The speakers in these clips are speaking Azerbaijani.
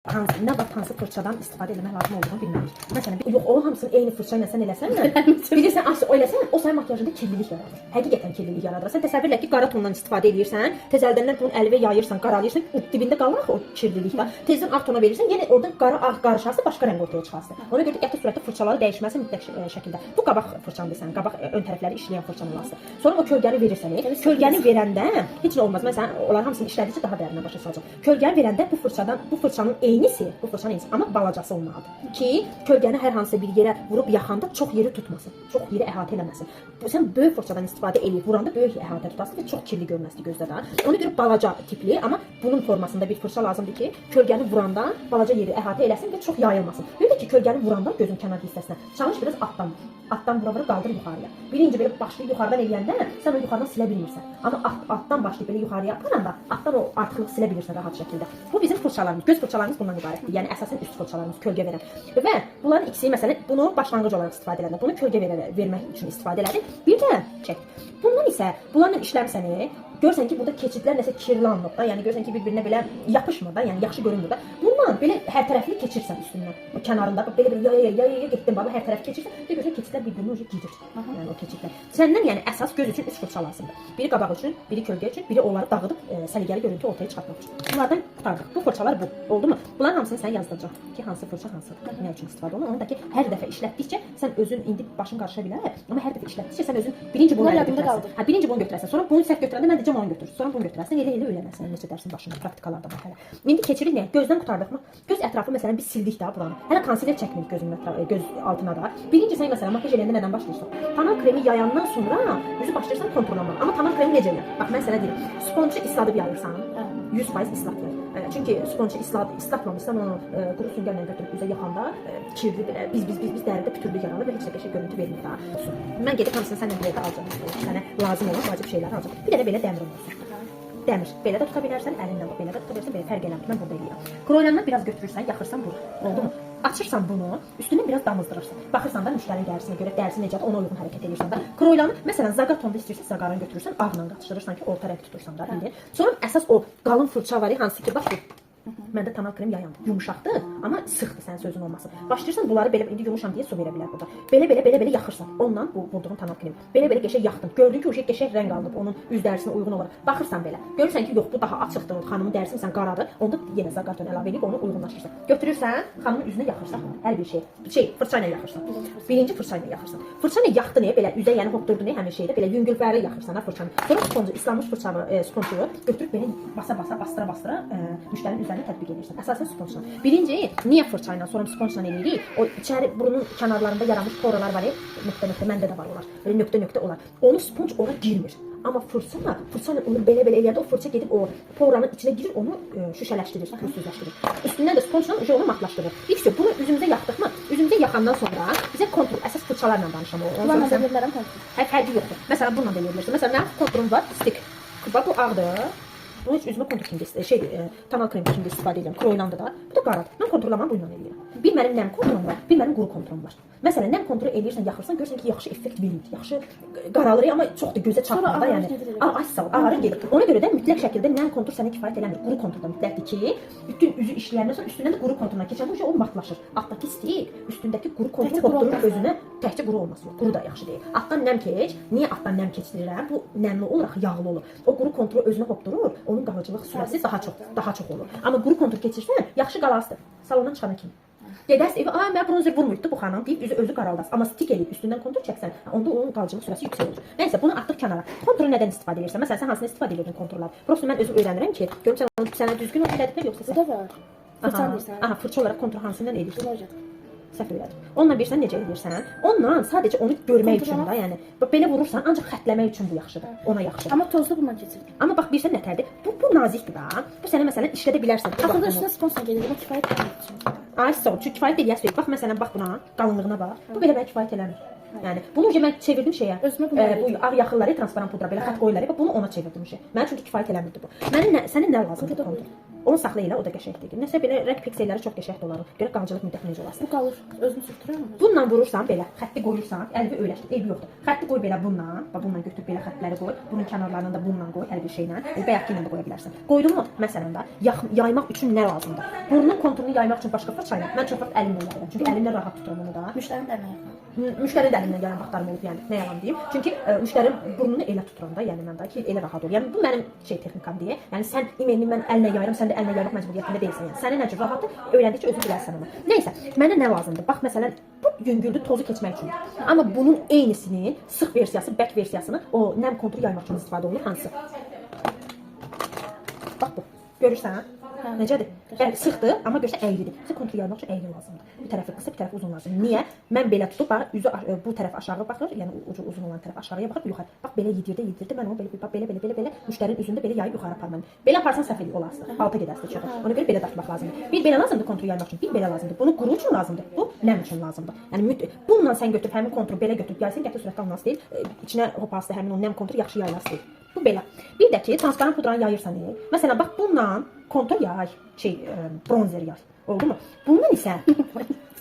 Nə vaxt hansı fırçadan istifadə etmək lazım olduğunu bilmərik. Məsələn, yox, o hamısını eyni fırça ilə sən eləsən, bilirsən, o eləsən, o sənin makiyajında kirlilik yaradır. Həqiqətən kirlilik yaradır. Sən təsəvvür et ki, qara tondan istifadə edirsən, tezəldən bunun əlivə yayırsan, qaralıyırsan, o dibində qalır o kirlilik də. Tezdən ağ tona verirsən, yenə oradan qara ağ qarışarsa başqa rəng ortaya çıxarsa. Ona görə də qəti surətdə fırçaları dəyişməsi mütləq şəkildə. Bu qabaq fırçandır sən, qabaq ön tərəfləri işləyən fırçan olasın. Sonra o kölgəni verirsən. Kölgəni verəndə heç nə olmaz. Məsələn, onlar hamısını işlədikcə daha dərinə başa salacaq. Kölgəni verəndə bu fırçanın eynisi, bu fırçanın eynisi, amma balacası olmalıdır ki, kölgəni hər hansısa bir yerə vurub yaxanda çox yeri tutmasın, çox yeri əhatə eləməsin. Sən böyük fırçadan istifadə edib vuranda böyük əhatə tutasın və çox kirli görməsin gözdə də. Ona görə balaca tipli, amma bunun formasında bir fırça lazımdır ki, kölgəni vuranda balaca yeri əhatə eləsin və çox yayılmasın. Bir də ki, kölgəni vuranda gözün kənar hissəsinə çalış biraz altdan vura-vura qaldır yuxarıya. Birinci belə başlayıb yuxarıdan eləyəndə sən o yuxarıdan silə bilmirsən. Amma altdan başlayıb belə yuxarıya aparanda altdan o artıqlığı silə bilirsən rahat şəkildə. Bu bizim fırçalarımız, göz fırçalarımız bundan ibarətdir. Yəni əsasən üst fırçalarımız kölgə verən. Və bunların ikisi məsələn bunu başlanğıc olaraq istifadə edirlər. Bunu kölgə vermək üçün istifadə edirlər. Bir də çək. Bundan isə bunlarla işləmsəni görsən ki, burada keçidlər nəsə kirlanmır da, yəni görsən ki, bir-birinə belə yapışmır da, yəni yaxşı görünmür da. Bundan belə hər tərəfli keçirsən üstündən. O kənarında belə yaya getdin baba, hər tərəf keçirsən, və görsən keçidlər bir-birini ucu gidir. Yəni o keçidlər. Səndən yəni əsas göz üçün üç fırça lazımdır. Biri qabaq üçün, biri kölgə üçün, biri onları dağıdıb səliqəli görüntü ortaya çıxartmaq üçün. Bunlardan qurtardıq. Bu fırçalar bu. Oldu mu? Bunların hamısını sən yazdıracaq ki, hansı fırça hansıdır, nə üçün istifadə olunur. Onu da ki, hər dəfə işlətdikcə sən özün indi başın qarışa bilər, amma hər dəfə işlətdikcə sən özün birinci bunu götürəsən. Hə, birinci bunu götürəsən. Sonra bunu səhv götürəndə mən deyəcəm onu götür. Sonra bunu götürəsən, elə öyrənəsən necə dərsin başında, praktikalarda bax hələ. İndi keçirik nəyə? Gözdən qurtardıq mı? Göz ətrafı məsələn biz sildik də buranı. Hələ konsiler çəkmirik göz altına da. Birinci sən məsələn makiyaj edəndə nədən başlayırsan? Tanal kremi yayandan sonra üzü başlayırsan konturlamağa. Amma tanal kremi necə yayır? Bax mən sənə deyirəm. Sponju isladıb yayırsan, 100% islat yayır. Çünki sponju islatmamısan onu quru süngərlə götürüb üzə yaxanda kirli belə biz dəridə pütürlük yaranır və heç də qəşəng görüntü vermir daha. Mən gedib hamısını səndən bir yerdə alacağam. Sənə lazım olan vacib şeyləri alacağam. Bir də belə dəmir olsun. Dəmir. Belə də tuta bilərsən, əlinlə belə də tuta bilərsən, belə fərq eləmir. Mən burada eləyirəm. Kroylandan biraz götürürsən, yaxırsan bura. Oldu mu? Açırsan bunu, üstündən biraz damızdırırsan. Baxırsan da müştərinin dərisinə görə, dərisi necədir, ona uyğun hərəkət edirsən da. Kroylanı məsələn zaqat tonda istəyirsən, zaqarını götürürsən, ağla qatışdırırsan ki, orta rəng tutursan da, bildin. Sonra əsas o qalın fırça var ya, hansı ki, bax bu. Məndə tanal krem yayandı. Yumuşaqdır, amma sıxdır sənin sözün olmasın. Başlayırsan bunları belə indi yumuşam deyə su verə bilər burada. Belə yaxırsan. Onunla bu vurduğun tanal kremi. Belə qəşəng yaxdın. Gördün ki, o şey qəşəng rəng alıb onun üz dərisinə uyğun olaraq. Baxırsan belə. Görürsən ki, yox bu daha açıqdır. Xanımın dərisi məsələn qaradır. Onda yenə zaqaton əlavə edib onu uyğunlaşdırırsan. Götürürsən, xanımın üzünə yaxırsan hər bir fırça ilə yaxırsan. Birinci fırça ilə yaxırsan. Fırça ilə yaxdın belə üzə yəni hopdurdu nə həmin şeydə belə yüngülbəri yaxırsan ha fırçanı. Sonra sponju islanmış sponju götürüb belə bastıra müştərinin üzərinə tətbiq edirsən. Əsasən sponjla. Birinci niyə fırça ilə, sonra sponjla eləyirik? O içəri burunun kənarlarında yaranmış poralar var ya, nöqtə məndə də var onlar. Belə nöqtə onlar. Onu sponj ora girmir. Amma fırça ilə onu belə eləyəndə o fırça gedib o poranın içinə girir, onu şüşələşdirir, pürüzsüzləşdirir. Üstündən də sponjla onu matlaşdırır. İlk bunu üzümüzə yaxdıq mı? Üzümüzə yaxandan sonra bizə kontur, əsas fırçalarla danışam. Bunlarla da edə bilərəm kontur. Fərqi yoxdur. Məsələn, bununla da edə bilirsən. Məsələn, mənim konturum var, stik. Bax bu ağdır. Bunu heç üzümə kontur kimi tanal kremi kimi istifadə edirəm. Kroylandı da. Bu da qaradır. Mən konturlamanı bununla edirəm. Bir mənim nəm konturum var, bir mənim quru konturum var. Məsələn, nəm konturu eləyirsən, yaxırsan, görürsən ki, yaxşı effekt verir. Yaxşı qaralır, amma çox da gözə çarpmır da, yəni. Ağarır gedir. Ona görə də mütləq şəkildə nəm kontur sənə kifayət eləmir. Quru kontur da mütləqdir ki, bütün üzü işləyəndən sonra üstündən də quru konturuna keçəndə o matlaşır. Altdakı stik, üstündəki quru konturu hopdurur özünə. Təkcə quru olması yox. Quru da yaxşı deyil. Altdan nəm keç. Niyə altdan nəm keçdirirəm? Bu nəmli olaraq yağlı olur. O quru konturu özünə hopdurur. Onun qalıcılıq sürəsi daha çox olur. Amma quru kontur keçirsən, yaxşı qalasdır. Salondan çıxana kimi. Gedərsən evə, "Ay, mən bronzer vurmuydu bu xanım" deyib üzü qaraldar. Amma stik eləyib üstündən kontur çəksən, onda onun qalıcılıq sürəsi yüksək olur. Nəysə, bunu atdıq kənara. Konturu nədən istifadə edirsən? Məsələn, sən hansını istifadə edirdin konturlar? Prosta mən özüm öyrənirəm ki, görüm sənə düzgün elədilər yoxsa Bu da var. Fırça deyirsən. Aha, fırça olaraq kontur hansından edirsən? Səhv elədim. Onunla bilirsən necə edirsən? Onunla sadəcə onu görmək üçün da, yəni belə vurursan, ancaq xətləmək üçün bu yaxşıdır. Ona yaxşıdır. Amma tozlu bundan keçirdim. Amma bax bilirsən nətərdir? Bu nazikdir da. Bu sənə məsələn işlədə bilərsən. Axırda üstünə sponsor gedir, amma kifayət etmir. Ay, sağ ol. Çünki kifayət eləyəsə, bax məsələn bax buna, qalınlığına bax. Bu belə kifayət eləmir. Yəni bunu mən çevirdim şeyə. Özümə Bu ağ yaxınları transparan pudra belə xətt qoyurlar. Bunu ona çevirdim şey. Mənə çünki kifayət eləmirdi bu. Sənə nə lazımdır kontur? Onu saxla elə, o da qəşəngdir. Nəsə belə rəng pikselləri çox qəşəng olar. Görə qalıcılıq müddəti necə olasın? Bu qalır. Özünü sürtürəm. Bununla vurursan belə, xətti qoyursan, əlvi öyləşdir, eybi yoxdur. Xətti qoy belə bununla, bax bununla götür belə xəttləri qoy. Bunun kənarlarını da bununla qoy, hər bir şeylə. Bayaqkı ilə də qoya bilərsən. Qoydunmu? Məsələn də yaymaq üçün nə lazımdır? Burnun konturunu yaymaq üçün başqa fırça ilə. Mən çox vaxt əlimlə yayıram. Çünki əlimlə rahat tuturam onu da. Müştərinin də əlinə yaxın. Müştərinin də əlimlə yayan vaxtlarım olub, yəni nə yalan deyim. Çünki müştərim burnunu elə tuturam da, yəni mən də ki, elə rahat olur. Yəni bu mənim texnikam deyə. Yəni sən imenini mən əllə yayıram, sən də əllə yaymaq məcburiyyətində deyilsən. Yəni sənə necə rahatdır, öyrəndikcə özün bilərsən onu. Nəysə, mənə nə lazımdır? Bax məsələn, bu yüngüldür tozu keçmək üçün. Amma bunun eynisinin sıx versiyası, bək versiyasını o nəm konturu yaymaq üçün istifadə olunur. Hansı? Bax bu. Görürsən? Necədir? Yəni sıxdır, amma görsə əyridir. Sizə kontur yaymaq üçün əyri lazımdır. Bir tərəfi qısa, bir tərəfi uzun lazımdır. Niyə? Mən belə tutub bax üzü bu tərəf aşağı baxır, yəni ucu uzun olan tərəf aşağıya baxır, yuxarı. Bax belə yedirdi. Mən onu belə müştərinin üzündə belə yayıb yuxarı aparmalıyım. Belə aparsan səhv eləyir olarsan. Alta gedərsən çıxır. Ona görə belə dartmaq lazımdır. Bir belə lazımdır kontur yaymaq üçün, bir belə lazımdır. Bunu quru üçün lazımdır. Bu nəm üçün lazımdır. Yəni bununla sən götürüb həmin konturu belə götürüb yaysan qəti sürətdə alınası deyil. İçinə hopası həmin o nəm konturu yaxşı yayılası deyil. Bu belə. Bir də ki, transparan pudranı yayırsan, məsələn bax bununla kontur yay, bronzer yay. Oldu mu? Bundan isə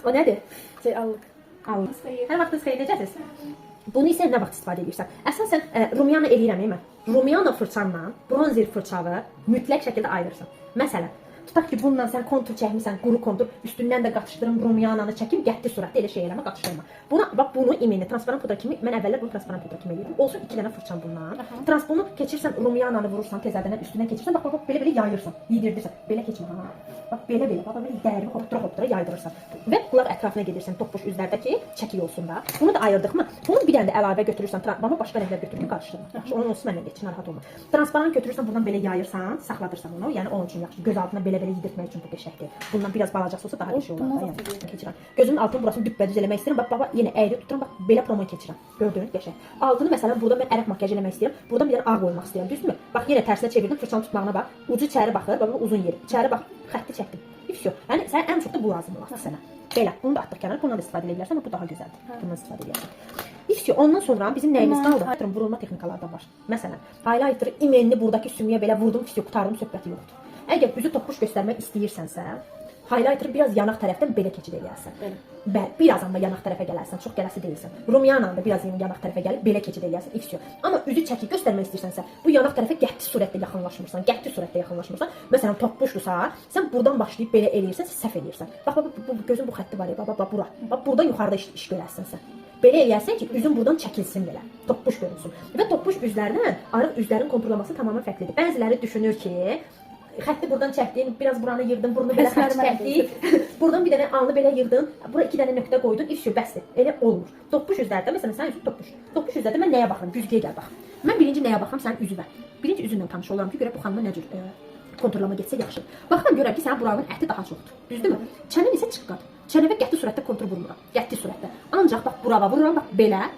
o nədir? Allıq. Hər vaxt xeyir necəsiz? Bunu isə nə vaxt istifadə edirsən? Əsasən rumiana eləyirəm mən. Rumiana fırçanla bronzer fırçanı mütləq şəkildə ayırırsan. Məsələn, tutaq ki, bununla sən kontur çəkmisən, quru kontur, üstündən də qatışdırım rumiananı çəkim, qəti surətdə elə şey eləmə, qatışdırma. Bunu imenli transparan pudra kimi, mən əvvəllər bunu transparan pudra kimi eləyirdim. Olsun 2 dənə fırçam bundan. Bunu keçirsən, rumiananı vurursan, tezədən üstündən keçirsən, bax belə yayırsan, yedirdirsən. Belə keçmə ha. Bax belə dəri hopdura yaydırırsan. Və qulaq ətrafına gedirsən, toppuş üzlərdəki çəkil olsun da. Bunu da ayırdıqmı? Bunu bir dənə də əlavə götürürsən, amma başqa rənglər götürüb qarışdırma. Yaxşı, onun olsun məndən geçin, narahat olma. Transparan götürürsən, buradan belə yayırsan, saxladırsan onu. Yəni onun üçün yaxşı. Göz altına belə yedirtmək üçün bu qəşəngdir. Bundan biraz balacaq olsa daha qəşəng olar da, yəni keçirəm. Gözümün altını burasını düppədüz eləmək istəyirəm. Bax yenə əyri tuturam, bax belə promo keçirəm. Gördünüz, qəşəng. Altını məsələn burada mən ərək makiyaj eləmək istəyirəm. Buradan bir dənə ağ qoymaq istəyirəm, düzdürmü? Bax yenə tərsinə çevirdim, fırçanı tutmağına bax. Ucu içəri baxır, bax uzun yeri. İçəri bax, xətti çəkdim. Vəsyo. Yəni sən ən çox da bu lazım olar sənə. Belə, bunu da atdıq kənara, bundan da istifadə edə bilərsən, amma bu daha gözəldir. Bundan istifadə edirsən. Vəsyo. Ondan sonra bizim nəyimiz qaldı? Vurulma texnikaları da var. Məsələn, highlighter imenini buradakı sümüyə belə vurdum, vəsyo, qurtardım, söhbəti yoxdur. Əgər üzü toppuş göstərmək istəyirsənsə, highlighter biraz yanaq tərəfdən belə keçid eləyərsən. Bəli, birazdan da yanaq tərəfə gələrsən, çox gələsi deyilsən. Rumiyanla da biraz yanaq tərəfə gəlib belə keçid eləyərsən. Vəsyo. Amma üzü çəkib göstərmək istəyirsənsə, bu yanaq tərəfə qəti surətdə yaxınlaşmırsan. Məsələn, toppuşdursa, sən buradan başlayıb belə eləyirsən, səhv eləyirsən. Bax, bu gözün bu xətti var ya, bax bura. Bax, burada yuxarıda iş görərsən sən. Belə eləyərsən ki, üzün buradan çəkilsin belə, toppuş görünsün. Və toppuş üzlərdən arıq üzlərin konturlaması tamamilə fərqlidir. Bəziləri düşünür ki, xətti buradan çəkdin, biraz buranı yırdın, burnu belə xətt çəkdin, buradan bir dənə alnı belə yırdın, bura 2 dənə nöqtə qoydun, ifşo, bəsdir. Elə olmur. Toppuş üzlərdə, məsələn, sən üzün toppuş. Toppuş üzlərdə mən nəyə baxıram? Güzgüyə gəl bax. Mən birinci nəyə baxıram? Sənin üzünə. Birinci üzünlə tanış oluram ki, görə bu xanıma nə cür konturlama getsə yaxşı. Baxıram görürəm ki, sənin buranın əhti daha çoxdur. Düzdürmü? Çənən isə çıxqat. Çənəvə qəti surətdə kontur vurmuram. Qəti surətdə. Ancaq bax buraya vururam, bax belə.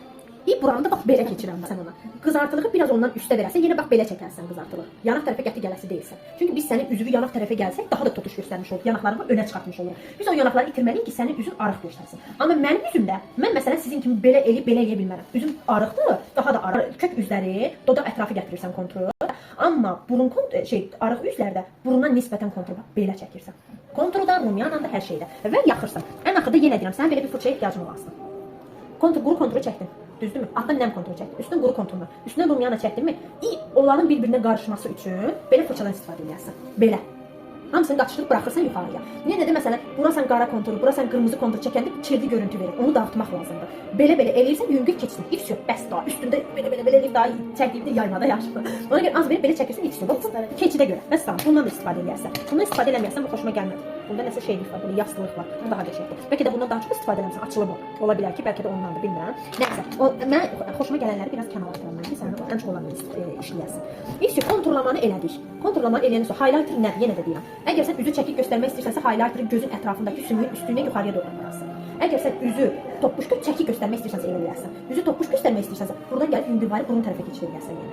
Buranı da bax belə keçirəm sən ona. Qızartılığı biraz ondan üstə verəsən, yenə bax belə çəkərsən qızartılığı. Yanaq tərəfə qəti gələsi deyilsən. Çünki biz sənin üzünü yanaq tərəfə gəlsək daha da totuş göstərmiş oluruq. Yanaqlarını önə çıxartmış oluruq. Biz o yanaqları itirməliyik ki, sənin üzün arıq göstərsin. Amma mənim üzümdə mən məsələn sizin kimi belə eləyə bilmərəm. Üzüm arıqdır, daha da arıq. Kök üzləri, dodaq ətrafı gətirirsən konturu. Amma burun arıq üzlərdə burundan nisbətən konturu belə çəkirsən. Konturda, rumiyanla da hər şeydə və yaxırsan. Ən axırda yenə deyirəm, sənin belə bir fırçaya ehtiyacın olasın. Quru konturu çəkdin. Düzdürmü? Altdan nəm konturu çəkdin. Üstündən quru konturuna. Üstündən rumiyana çəkdinmi? Onların bir-birinə qarışması üçün belə fırçadan istifadə edirsən. Belə. Hamısını qatışdırıb buraxırsan yuxarıya. Yenə də məsələn, bura sən qara konturu, bura sən qırmızı kontur çəkəndə çirkli görüntü verir. Onu dağıtmaq lazımdır. Belə eləyirsən, yüngül keçsin. İfşo, bəs daha üstündə belə eləyib daha çəkdiyində yaymada yaxşı. Ona görə az belə çəkirsən, ifşo. Keçidə görə. Bəs tamam, bundan da istifadə edərsən. Bundan istifadə eləməyəsən, bu xoşuma gəlmədi. Bunda nəsə şeylik var, belə yastılıq var. Bu daha qəşəngdir. Bəlkə də bundan daha çox istifadə eləmirsən, açılıb o. Ola bilər ki, bəlkə də ondandır, bilmirəm. Nəysə, mən xoşuma gələnləri biraz kənarlaşdıram ki, sən ən çox olanı işləyəsən. İfşo, konturlamanı elədik. Konturlamanı eləyəndən sonra highlighter nədir? Yenə də deyirəm. Əgər sən üzü çəkib göstərmək istəyirsənsə, highlighteri gözün ətrafındakı sümüyün üstünə yuxarıya doğru apararsan. Əgər sən üzü toppuş çəkib göstərmək istəyirsənsə elə eləyərsən. Üzü toppuş göstərmək istəyirsənsə, buradan gəlib yüngülvari burun tərəfə keçirə bilərsən yəni.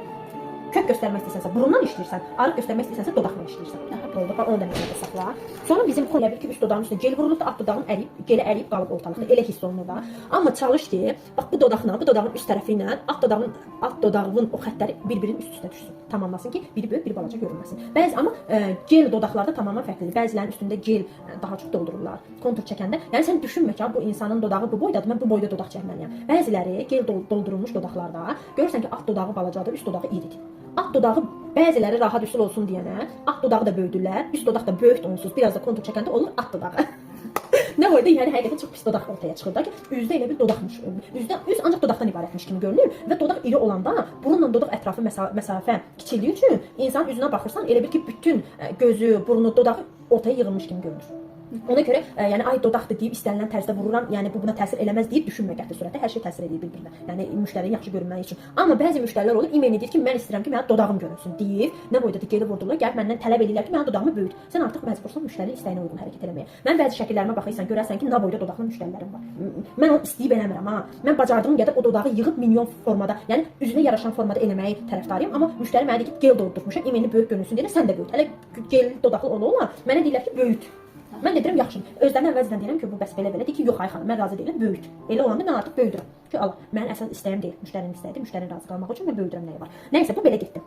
kök göstərmək istəsənsə burundan işləyirsən, arıq göstərmək istəsənsə dodaqla işləyirsən. Oldu, bax onu da nəzərdə saxla. Sonra bizim elə bil ki, üst dodağın üstünə gel vurulub da alt dodağın geli əriyib qalıb ortalıqda. Elə hiss olunur da. Amma çalış ki, bax bu dodaqla, bu dodağın üst tərəfi ilə alt dodağın o xəttləri bir-birinin üst-üstə düşsün. Tamamlasın ki, biri böyük, biri balaca görünməsin. Bəzi amma gel dodaqlarda tamamilə fərqlidir. Bəzilərinin üstündə gel daha çox doldururlar. Kontur çəkəndə, yəni sən düşünmə ki, bu insanın dodağı bu boydadır, mən bu boyda dodaq çəkməliyəm. Bəziləri gel doldurulmuş dodaqlarda görürsən ki, alt dodağı balacadır, üst dodağı iridir. Alt dodağı bəziləri rahat üsul olsun deyənə, alt dodağı da böyüdürlər, üst dodaq da böyükdür onsuz, biraz da kontur çəkəndə olur alt dodağı. Nə var da, yəni həqiqətən çox pis dodaq ortaya çıxır da ki, üzdə elə bir dodaqmış. Üz ancaq dodaqdan ibarətmiş kimi görünür və dodaq iri olanda burunla dodaq ətrafı məsafə kiçildiyi üçün insan üzünə baxırsan elə bir ki, bütün gözü, burnu, dodağı ortaya yığılmış kimi görünür. Ona görə yəni ay dodaqdır deyib istənilən tərzdə vururam, yəni bu buna təsir eləməz deyib düşünmə qəti surətdə. Hər şey təsir edir bir-birinə. Yəni müştərinin yaxşı görünməyi üçün. Amma bəzi müştərilər olur, ümid edir ki, mən istəyirəm ki, mənim dodağım görünsün deyib, nə boydadır geri vurdular, gəlib məndən tələb edirlər ki, mənim dodağımı böyüt. Sən artıq məcbursan müştərinin istəyinə uyğun hərəkət etməyə. Mən bəzi şəkillərimə baxırsan, görərsən ki, nə boyda dodaqlı müştərilərim var. Mən onu istəyib eləmirəm ha. Mən bacardığım qədər o dodağı yığıb milyon formada, yəni üzünə yaraşan formada eləməyi tərəfdarıyam, amma müştəri mənə deyir ki, gel doldurmuşam, ümidini böyük görünsün deyə sən də böyüt. Hələ gel dodaqlı ola, mənə deyirlər ki, böyüt. Mən də deyirəm yaxşı. Özlərinə əvvəlcədən deyirəm ki, bu bəs belə deyir ki, yox ay xanım, mən razı deyiləm, böyüt. Elə olanda mən artıq böyüdürəm. Ki, Allah, mənim əsas istəyim deyil, müştərinin istəyidir, müştərinin razı qalmaq üçün mən böyüdürəm nəyə var. Nəysə, bu belə getdi.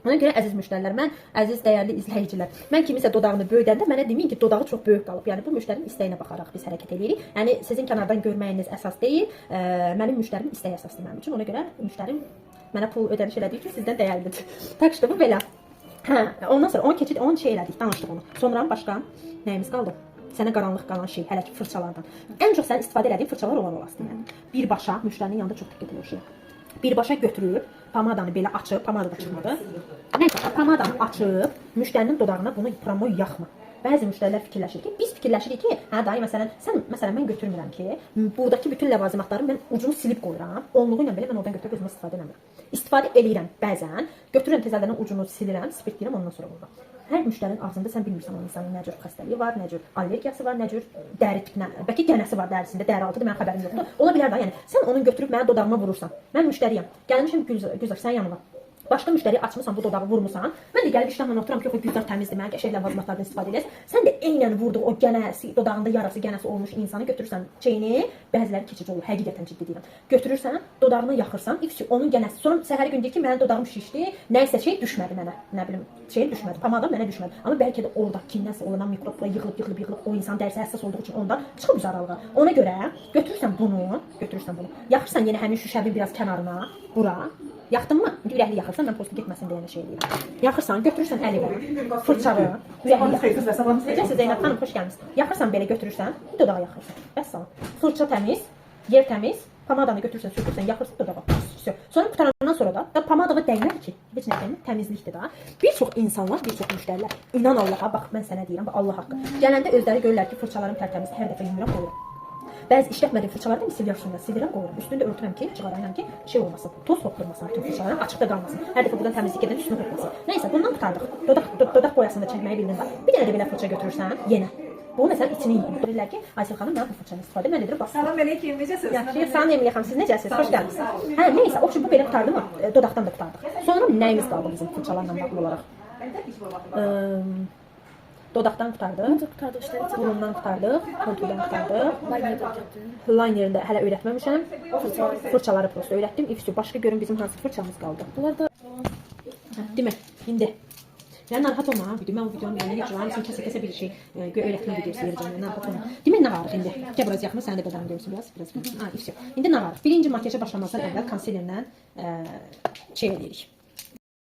Ona görə əziz müştərilər, əziz dəyərli izləyicilər, mən kimisə dodağını böyüdəndə mənə deməyin ki, dodağı çox böyük qalıb. Yəni bu müştərinin istəyinə baxaraq biz hərəkət edirik. Yəni sizin kənardan görməyiniz əsas deyil, mənim müştərimin istəyi əsasdır mənim üçün. Ona görə müştərim mənə pul ödəniş elədiyi üçün sizdən dəyərlidir. Tak işte bu belə. Hə, ondan sonra onu şey elədik, danışdıq onu. Sonra başqa nəyimiz qaldı? Sənə qaranlıq qalan şey, hələ ki fırçalardan. Ən çox sənin istifadə elədiyin fırçalar olan olasın. Yəni. Birbaşa müştərinin yanında çox diqqət edilir şey. Birbaşa götürüb, pomadanı belə açıb, pomada da çıxmadı. Nəysə, pomadanı açıb, müştərinin dodağına bunu promoy yaxma. Bəzi müştərilər fikirləşir ki, biz fikirləşirik ki, hə dayı məsələn mən götürmürəm ki, buradakı bütün ləvazimatları mən ucunu silib qoyuram. Onluğu ilə belə mən oradan götürüb özümə istifadə eləmirəm. İstifadə eləyirəm bəzən, götürürəm tezədən ucunu silirəm, spirtləyirəm ondan sonra vururam. Hər müştərinin ağzında sən bilmirsən o insanın nə cür xəstəliyi var, nə cür allergiyası var, nə cür dəri tipinə, bəlkə gənəsi var dərisində, dəri altıdır, mənim xəbərim yoxdur. Ola bilər də, yəni sən onu götürüb mənim dodağıma vurursan. Mən müştəriyəm. Gəlmişəm Gülzar sənin yanıma. Başqa müştəriyə açmısan, bu dodağı vurmusan. Mən də gəlib işləmlə oturam ki, o Gülzar təmizdir, mən qəşəng ləvazimatlardan istifadə edəsən. Sən də eynən vurduğu o gənəsi, dodağında yarası, gənəsi olmuş insanı götürürsən çeyni, bəziləri keçici olur, həqiqətən ciddi deyirəm. Götürürsən, dodağını yaxırsan, onun gənəsi. Sonra səhəri gün deyir ki, mənim dodağım şişdi, nəysə şey düşmədi mənə, nə bilim, şey düşmədi, pomada mənə düşmədi. Amma bəlkə də oradakı nəsə olanan mikroblar yığılıb o insan dərsi həssas olduğu üçün ondan çıxıb üz aralığa. Ona görə götürürsən bunu, yaxırsan yenə həmin şüşənin biraz kənarına, bura. Yaxdın mı? Ürəkli yaxırsan, mən postu getməsin deyənə şey deyirəm. Yaxırsan, götürürsən əlinə, fırçağı, necəsə Zeynəb xanım, xoş gəlmişsən. Yaxırsan belə götürürsən, bir dodağa yaxırsan. Vəssalam. Fırça təmiz, yer təmiz, pomadanı götürürsən, sürtürsən, yaxırsan dodağa. Sonra qutarandan sonra da pomadağa dəymədi ki, heç nə dəymədi, təmizlikdir da. Bir çox insanlar, bir çox müştərilər, inan Allaha, bax mən sənə deyirəm, Allah haqqı. Gələndə özləri görürlər ki, fırçalarım tərtəmizdir, hər dəfə yumuram qoyuram. Bəzi işlətmədiyim fırçalarda misil yaxşında silirəm, qoyuram. Üstündə örtürəm ki, çıxararam ki, şey olmasın, toz hopurmasın bütün fırçaların, açıqda qalmasın. Hər dəfə buradan təmizlik edən üstünə hopurmasın. Nəysə, bundan qurtardıq. Dodaq boyasını da çəkməyi bildin bax. Bir dənə də belə fırça götürürsən, yenə. Bu məsələn içini yeyir. Deyirlər ki, Aysel xanım mən bu fırçanı istifadə mən edirəm, bax. Salam əleyküm, necəsiniz? Yaxşı, salam Emiliyə xanım, siz necəsiniz? Xoş gəlmisiniz. Hə, nəysə, o bu belə qurtardı mı? Dodaqdan da qurtardıq. Sonra nəyimiz qaldı bizim fırçalarla bağlı olaraq? Dodaqdan qurtardıq, burundan qurtardıq, konturdan qurtardıq. Linerdə hələ öyrətməmişəm. Fırçaları prosta öyrətdim. Başqa görün bizim hansı fırçamız qaldı. Bunlar da Demək, indi. Yəni narahat olma, mən o videonun yanına geçirəm, sən kəsə bir şey öyrətmə videosu verəcəm, narahat olma. Demək nə varıq indi? Gəl biraz yaxın, səni də dodağını görsün biraz. Ha, ifşə. İndi nə varıq? Birinci makiyajə başlamazdan əvvəl konsilerlə şey edirik.